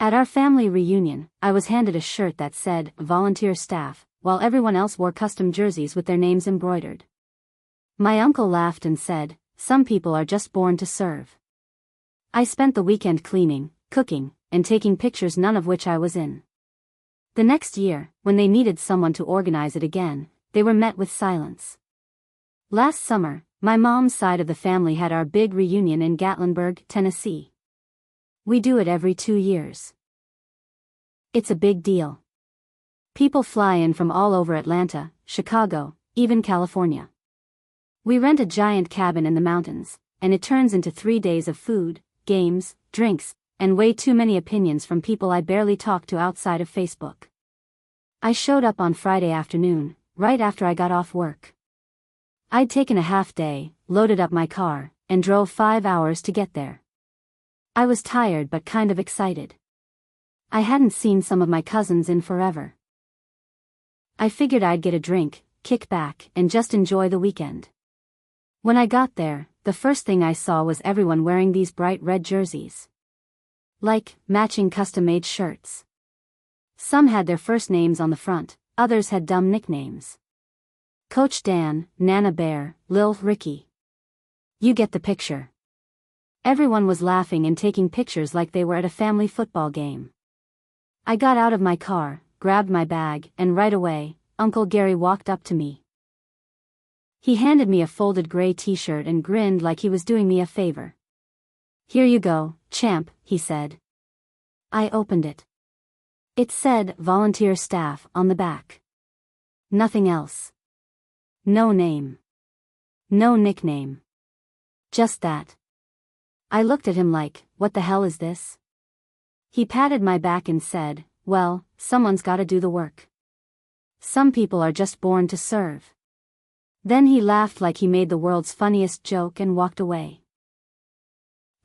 At our family reunion, I was handed a shirt that said, "Volunteer Staff," while everyone else wore custom jerseys with their names embroidered. My uncle laughed and said, "Some people are just born to serve." I spent the weekend cleaning, cooking, and taking pictures, none of which I was in. The next year, when they needed someone to organize it again, they were met with silence. Last summer, my mom's side of the family had our big reunion in Gatlinburg, Tennessee. We do it every 2 years. It's a big deal. People fly in from all over Atlanta, Chicago, even California. We rent a giant cabin in the mountains, and it turns into 3 days of food, games, drinks, and way too many opinions from people I barely talk to outside of Facebook. I showed up on Friday afternoon, right after I got off work. I'd taken a half day, loaded up my car, and drove 5 hours to get there. I was tired but kind of excited. I hadn't seen some of my cousins in forever. I figured I'd get a drink, kick back, and just enjoy the weekend. When I got there, the first thing I saw was everyone wearing these bright red jerseys. Like, matching custom-made shirts. Some had their first names on the front, others had dumb nicknames. Coach Dan, Nana Bear, Lil Ricky. You get the picture. Everyone was laughing and taking pictures like they were at a family football game. I got out of my car, grabbed my bag, and right away, Uncle Gary walked up to me. He handed me a folded gray t-shirt and grinned like he was doing me a favor. "Here you go, champ," he said. I opened it. It said, "Volunteer Staff," on the back. Nothing else. No name. No nickname. Just that. I looked at him like, what the hell is this? He patted my back and said, "Well, someone's gotta do the work. Some people are just born to serve." Then he laughed like he made the world's funniest joke and walked away.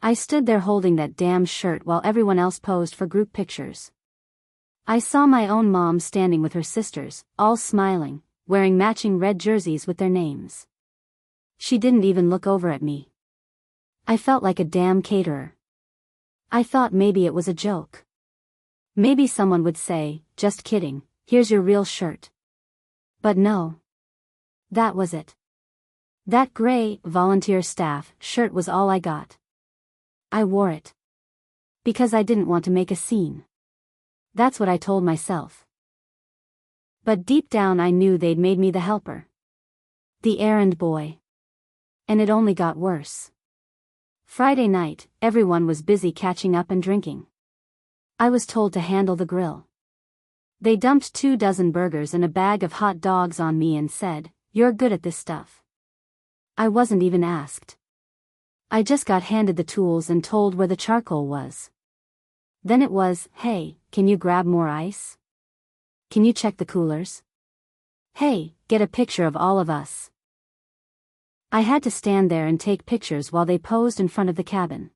I stood there holding that damn shirt while everyone else posed for group pictures. I saw my own mom standing with her sisters, all smiling, wearing matching red jerseys with their names. She didn't even look over at me. I felt like a damn caterer. I thought maybe it was a joke. Maybe someone would say, "Just kidding, here's your real shirt." But no. That was it. That gray, Volunteer Staff shirt was all I got. I wore it. Because I didn't want to make a scene. That's what I told myself. But deep down I knew they'd made me the helper. The errand boy. And it only got worse. Friday night, everyone was busy catching up and drinking. I was told to handle the grill. They dumped 24 burgers and a bag of hot dogs on me and said, "You're good at this stuff." I wasn't even asked. I just got handed the tools and told where the charcoal was. Then it was, "Hey, can you grab more ice? Can you check the coolers? Hey, get a picture of all of us." I had to stand there and take pictures while they posed in front of the cabin.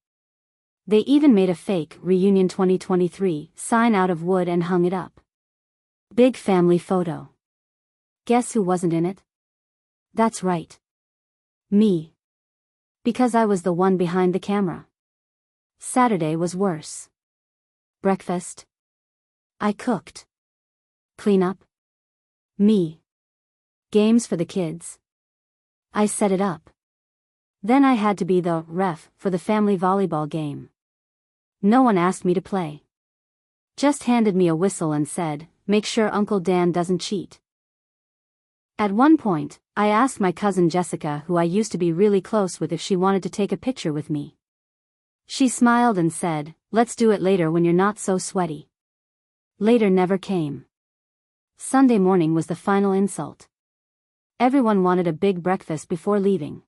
They even made a fake Reunion 2023 sign out of wood and hung it up. Big family photo. Guess who wasn't in it? That's right. Me. Because I was the one behind the camera. Saturday was worse. Breakfast. I cooked. Clean up. Me. Games for the kids. I set it up. Then I had to be the ref for the family volleyball game. No one asked me to play. Just handed me a whistle and said, "Make sure Uncle Dan doesn't cheat." At one point, I asked my cousin Jessica, who I used to be really close with, if she wanted to take a picture with me. She smiled and said, "Let's do it later when you're not so sweaty." Later never came. Sunday morning was the final insult. Everyone wanted a big breakfast before leaving.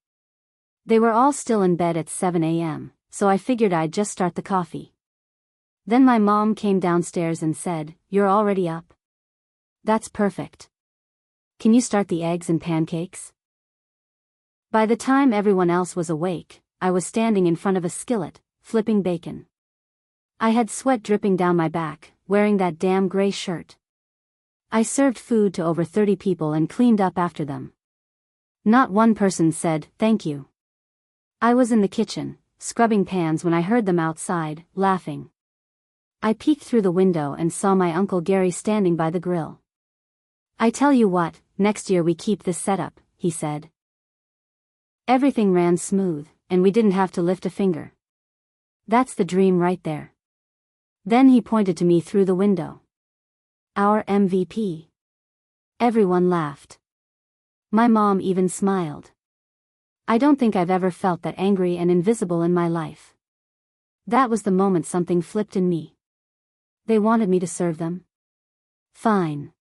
They were all still in bed at 7 a.m., so I figured I'd just start the coffee. Then my mom came downstairs and said, "You're already up? That's perfect. Can you start the eggs and pancakes?" By the time everyone else was awake, I was standing in front of a skillet, flipping bacon. I had sweat dripping down my back, wearing that damn gray shirt. I served food to over 30 people and cleaned up after them. Not one person said, "Thank you." I was in the kitchen, scrubbing pans when I heard them outside, laughing. I peeked through the window and saw my Uncle Gary standing by the grill. "I tell you what, next year we keep this setup," he said. Everything ran smooth, and we didn't have to lift a finger. That's the dream right there. Then he pointed to me through the window. "Our MVP." Everyone laughed. My mom even smiled. I don't think I've ever felt that angry and invisible in my life. That was the moment something flipped in me. They wanted me to serve them? Fine.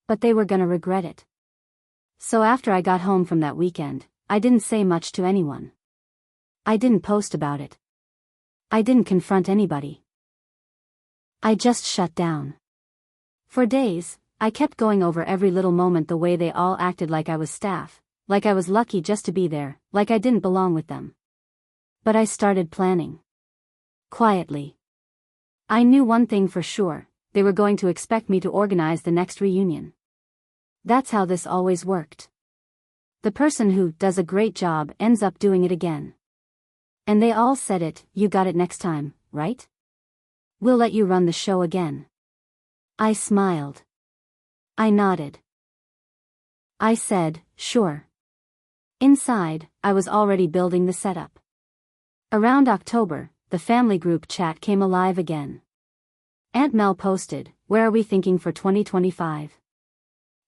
But they were gonna regret it. So after I got home from that weekend, I didn't say much to anyone. I didn't post about it. I didn't confront anybody. I just shut down. For days, I kept going over every little moment, the way they all acted like I was staff, like I was lucky just to be there, like I didn't belong with them. But I started planning. Quietly. I knew one thing for sure: they were going to expect me to organize the next reunion. That's how this always worked. The person who does a great job ends up doing it again. And they all said it, "You got it next time, right? We'll let you run the show again." I smiled. I nodded. I said, "Sure." Inside, I was already building the setup. Around October, the family group chat came alive again. Aunt Mel posted, "Where are we thinking for 2025?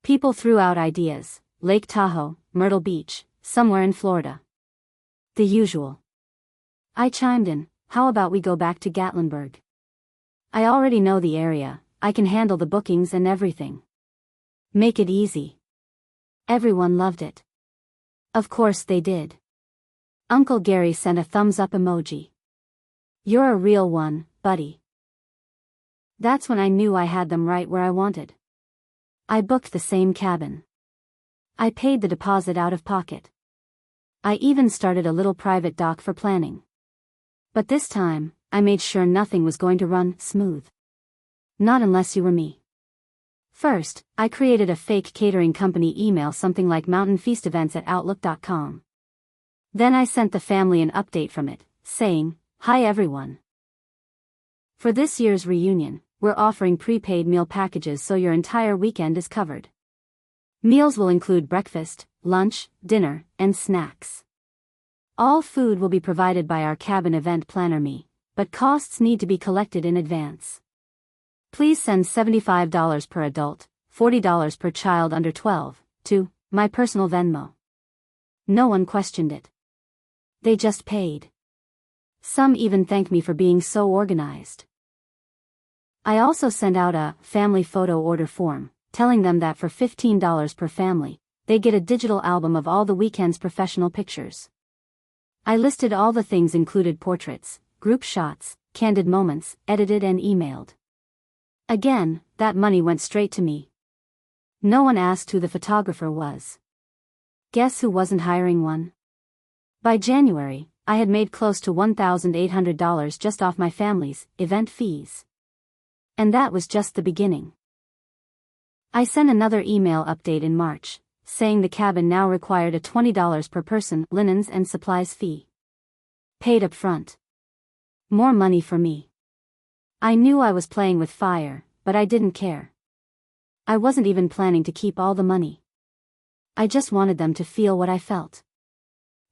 People threw out ideas: Lake Tahoe, Myrtle Beach, somewhere in Florida. The usual. I chimed in, "How about we go back to Gatlinburg? I already know the area, I can handle the bookings and everything. Make it easy." Everyone loved it. Of course they did. Uncle Gary sent a thumbs up emoji. "You're a real one, buddy." That's when I knew I had them right where I wanted. I booked the same cabin. I paid the deposit out of pocket. I even started a little private doc for planning. But this time, I made sure nothing was going to run smooth. Not unless you were me. First, I created a fake catering company email, something like mountainfeastevents@outlook.com. Then I sent the family an update from it, saying, "Hi everyone. For this year's reunion, we're offering prepaid meal packages so your entire weekend is covered. Meals will include breakfast, lunch, dinner, and snacks. All food will be provided by our cabin event planner me, but costs need to be collected in advance. Please send $75 per adult, $40 per child under 12, to my personal Venmo." No one questioned it. They just paid. Some even thanked me for being so organized. I also sent out a family photo order form, telling them that for $15 per family, they get a digital album of all the weekend's professional pictures. I listed all the things included: portraits, group shots, candid moments, edited and emailed. Again, that money went straight to me. No one asked who the photographer was. Guess who wasn't hiring one? By January, I had made close to $1,800 just off my family's event fees. And that was just the beginning. I sent another email update in March, saying the cabin now required a $20 per person linens and supplies fee. Paid up front. More money for me. I knew I was playing with fire, but I didn't care. I wasn't even planning to keep all the money. I just wanted them to feel what I felt.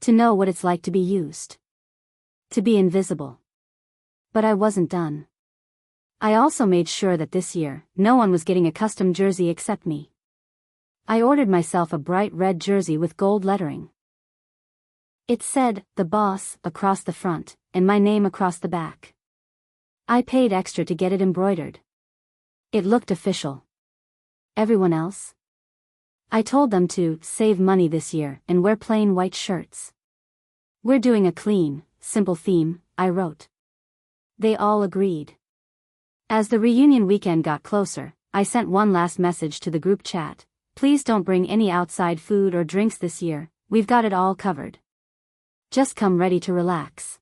To know what it's like to be used. To be invisible. But I wasn't done. I also made sure that this year, no one was getting a custom jersey except me. I ordered myself a bright red jersey with gold lettering. It said, "The Boss," across the front, and my name across the back. I paid extra to get it embroidered. It looked official. Everyone else? I told them to save money this year and wear plain white shirts. "We're doing a clean, simple theme," I wrote. They all agreed. As the reunion weekend got closer, I sent one last message to the group chat: "Please don't bring any outside food or drinks this year, we've got it all covered. Just come ready to relax."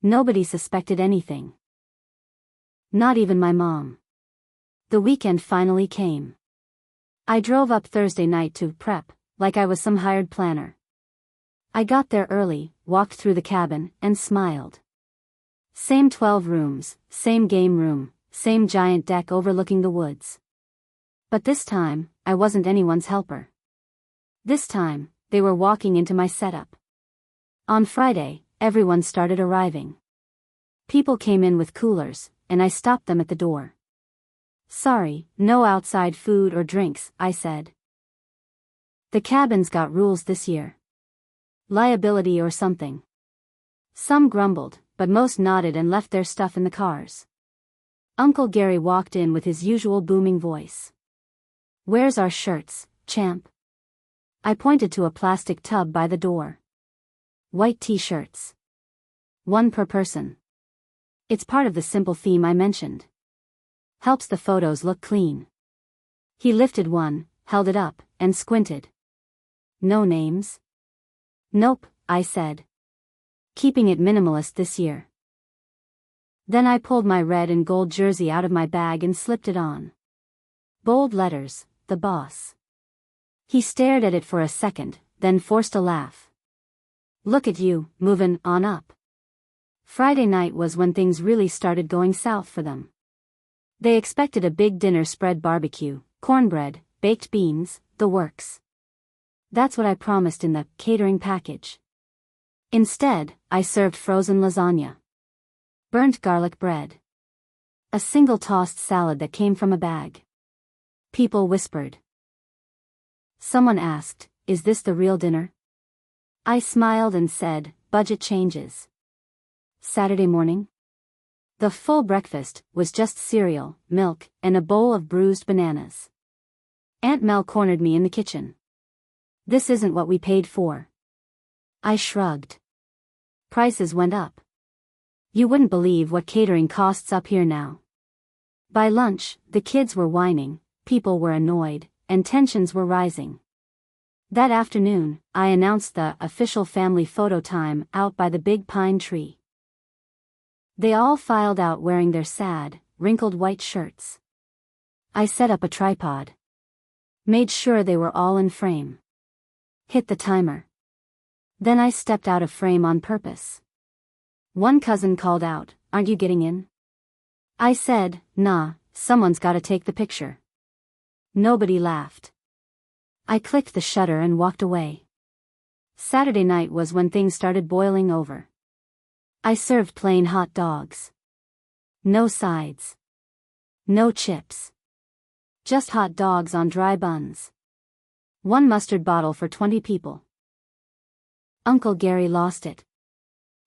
Nobody suspected anything. Not even my mom. The weekend finally came. I drove up Thursday night to prep, like I was some hired planner. I got there early, walked through the cabin, and smiled. Same 12 rooms, same game room, same giant deck overlooking the woods. But this time, I wasn't anyone's helper. This time, they were walking into my setup. On Friday, everyone started arriving. People came in with coolers, and I stopped them at the door. "Sorry, no outside food or drinks," I said. "The cabin's got rules this year. Liability or something." Some grumbled, but most nodded and left their stuff in the cars. Uncle Gary walked in with his usual booming voice. "Where's our shirts, champ?" I pointed to a plastic tub by the door. "White t-shirts. 1 per person. It's part of the simple theme I mentioned. Helps the photos look clean." He lifted one, held it up, and squinted. "No names?" "Nope," I said. "Keeping it minimalist this year." Then I pulled my red and gold jersey out of my bag and slipped it on. Bold letters, "The Boss." He stared at it for a second, then forced a laugh. "Look at you, moving on up." Friday night was when things really started going south for them. They expected a big dinner spread, barbecue, cornbread, baked beans, the works. That's what I promised in the catering package. Instead, I served frozen lasagna, burnt garlic bread, a single tossed salad that came from a bag. People whispered. Someone asked, "Is this the real dinner?" I smiled and said, "Budget changes." Saturday morning? The full breakfast was just cereal, milk, and a bowl of bruised bananas. Aunt Mel cornered me in the kitchen. "This isn't what we paid for." I shrugged. "Prices went up. You wouldn't believe what catering costs up here now." By lunch, the kids were whining, people were annoyed, and tensions were rising. That afternoon, I announced the official family photo time out by the big pine tree. They all filed out wearing their sad, wrinkled white shirts. I set up a tripod. Made sure they were all in frame. Hit the timer. Then I stepped out of frame on purpose. One cousin called out, "Aren't you getting in?" I said, "Nah, someone's gotta take the picture." Nobody laughed. I clicked the shutter and walked away. Saturday night was when things started boiling over. I served plain hot dogs. No sides. No chips. Just hot dogs on dry buns. 1 mustard bottle for 20 people. Uncle Gary lost it.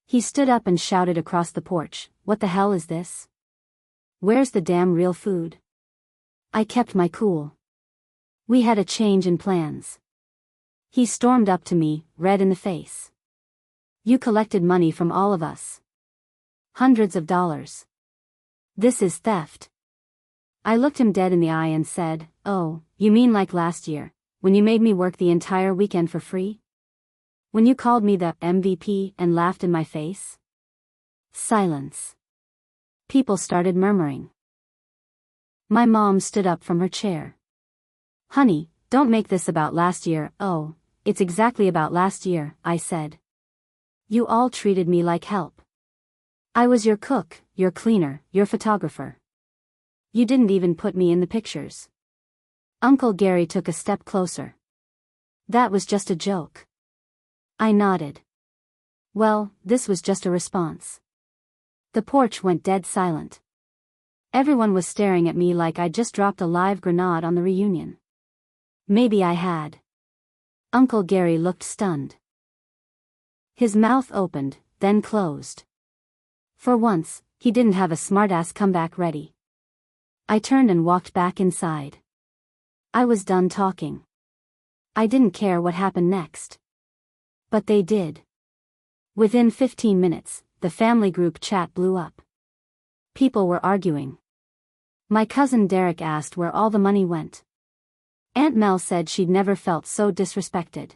He stood up and shouted across the porch, "What the hell is this? Where's the damn real food?" I kept my cool. We had a change in plans. He stormed up to me, red in the face. "You collected money from all of us. Hundreds of dollars. This is theft." I looked him dead in the eye and said, "Oh, you mean like last year, when you made me work the entire weekend for free? When you called me the MVP and laughed in my face?" Silence. People started murmuring. My mom stood up from her chair. "Honey, don't make this about last year." "Oh, it's exactly about last year," I said. "You all treated me like help. I was your cook, your cleaner, your photographer. You didn't even put me in the pictures." Uncle Gary took a step closer. "That was just a joke." I nodded. Well, this was just a response. The porch went dead silent. Everyone was staring at me like I'd just dropped a live grenade on the reunion. Maybe I had. Uncle Gary looked stunned. His mouth opened, then closed. For once, he didn't have a smartass comeback ready. I turned and walked back inside. I was done talking. I didn't care what happened next. But they did. Within 15 minutes, the family group chat blew up. People were arguing. My cousin Derek asked where all the money went. Aunt Mel said she'd never felt so disrespected.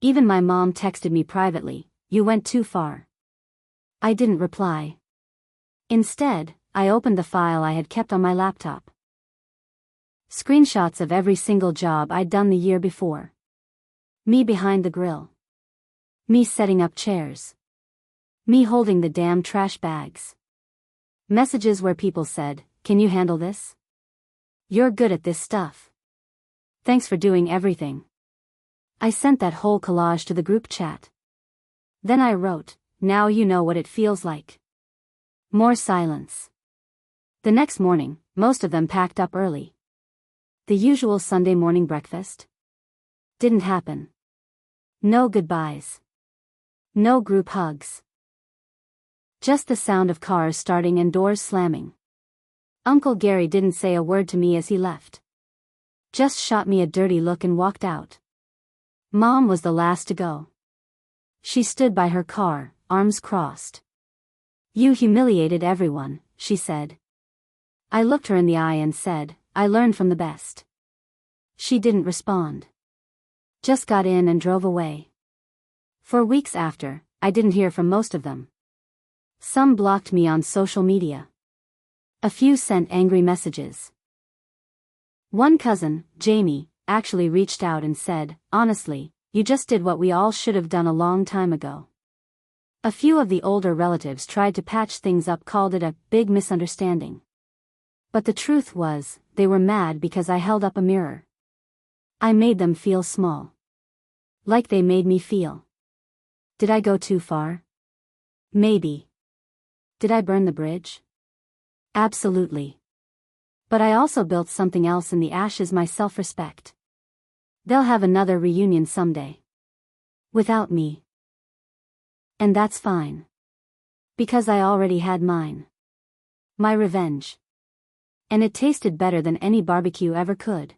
Even my mom texted me privately, "You went too far." I didn't reply. Instead, I opened the file I had kept on my laptop. Screenshots of every single job I'd done the year before. Me behind the grill. Me setting up chairs. Me holding the damn trash bags. Messages where people said, "Can you handle this? You're good at this stuff. Thanks for doing everything." I sent that whole collage to the group chat. Then I wrote, "Now you know what it feels like." More silence. The next morning, most of them packed up early. The usual Sunday morning breakfast didn't happen. No goodbyes. No group hugs. Just the sound of cars starting and doors slamming. Uncle Gary didn't say a word to me as he left. Just shot me a dirty look and walked out. Mom was the last to go. She stood by her car, arms crossed. "You humiliated everyone," she said. I looked her in the eye and said, "I learned from the best." She didn't respond. Just got in and drove away. For weeks after, I didn't hear from most of them. Some blocked me on social media. A few sent angry messages. One cousin, Jamie, actually reached out and said, "Honestly, you just did what we all should have done a long time ago." A few of the older relatives tried to patch things up, called it a big misunderstanding. But the truth was, they were mad because I held up a mirror. I made them feel small. Like they made me feel. Did I go too far? Maybe. Did I burn the bridge? Absolutely. But I also built something else in the ashes, my self-respect. They'll have another reunion someday. Without me. And that's fine. Because I already had mine. My revenge. And it tasted better than any barbecue ever could.